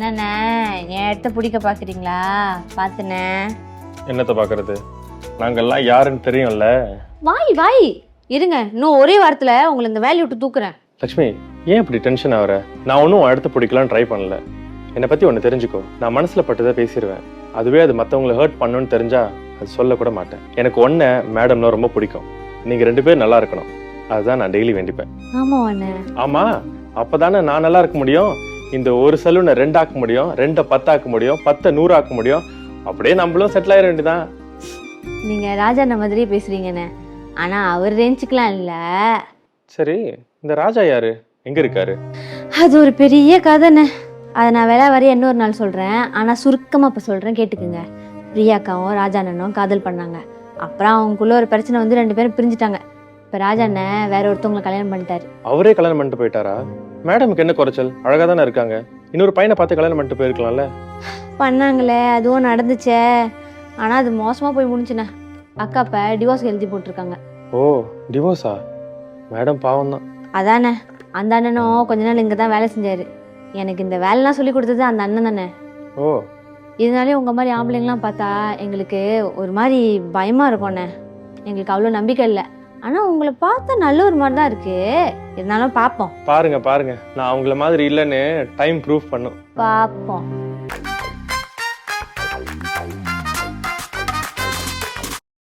என்னண்ணே என் இடத்த பிடிக்க பாக்குறீங்களா? பாத்துனே. என்னத்த பாக்குறது? நாங்கெல்லாம் யாருன்னு தெரியும்ல. வாய் இருங்க, இன்னும் ஒரே வாரத்துல உங்களை இந்த வேலையை விட்டு தூக்குறேன். லக்ஷ்மி, ஏன் இப்படி டென்ஷன் ஆகுற? நான் ஒன்றும் இடத்த பிடிக்கலான்னு ட்ரை பண்ணல. என்னை பத்தி ஒன்று தெரிஞ்சுக்கோ, நான் மனசுல பட்டதை பேசிடுவேன். அதுவே அது மற்றவங்களை ஹர்ட் பண்ணணும்னு தெரிஞ்சா அது சொல்லக்கூட மாட்டேன். எனக்கு ஒன்றை மேடம்னா ரொம்ப பிடிக்கும். நீங்க 2 பேரும் நல்லா இருக்கணும், அதுதான் நான் டெய்லி வேண்டிப்பேன். ஆமா அண்ணே. ஆமா, அப்பதானே நான் நல்லா இருக்க முடியும். இந்த ஒரு சலூனை 2 ஆக்க முடியும், 2 10 ஆக்க முடியும், 10 100 ஆக்க முடியும். அப்படியே நம்மளும் செட்டில் ஆயிட வேண்டியதான். நீங்க ராஜா மாதிரியே பேசுறீங்கண்ணே, ஆனா அவர் ரேஞ்சுக்கலாம் இல்ல. சரி, இந்த ராஜா யாரு, எங்க இருக்காரு? அது ஒரு பெரிய கதைண்ணே. அதை நான் வேலை வரைய இன்னொரு நாள் சொல்றேன். ஆனா சுருக்கமா இப்ப சொல்றேன், கேட்டுக்குங்க. பிரியாக்காவும் ராஜா அண்ணனும் காதல் பண்ணாங்க. அப்புறம் அவங்களுக்குள்ள ஒரு பிரச்சனை வந்து 2 பேரும் பிரிஞ்சுட்டாங்க. இப்ப ராஜா அண்ணன் வேற ஒருத்தவங்களை கல்யாணம் பண்ணிட்டாரு. அவரே கல்யாணம் பண்ணிட்டு போயிட்டாரா? மேடமுக்கு என்ன குறைச்சல்? அழகா தானே இருக்காங்க. இன்னொரு பையனை பார்த்து கல்யாணம் பண்ணிட்டு போயிருக்கலாம்ல. பண்ணாங்களே, அதுவும் நடந்துச்சே. ஆனா அது மோசமா போய் முடிஞ்சுண்ணே. அக்கா இப்ப டிவோர்ஸ் எழுதி போட்டிருக்காங்க. ஓ, டிவோர்ஸா? மேடம் பாவம் தான். அதானே, அந்த அண்ணனும் கொஞ்ச நாள் இங்க தான் வேலை செஞ்சாரு. எனக்கு இந்த வேலைலாம் சொல்லி கொடுத்தது அந்த அண்ணன் தானே. ஓ, இதனாலே உங்க மாதிரி ஆம்பளைங்களாம் பார்த்தா எங்களுக்கு ஒரு மாதிரி பயமா இருக்கும்ண்ணே. எங்களுக்கு அவ்வளோ நம்பிக்கை இல்லை. ஆனா உங்களை பார்த்தா நல்ல ஒரு மாதிரி தான் இருக்கு. இருந்தாலும் பார்ப்போம். பாருங்க நான் அவங்கள மாதிரி இல்லைன்னு டைம் ப்ரூஃப் பண்ணும். பார்ப்போம்.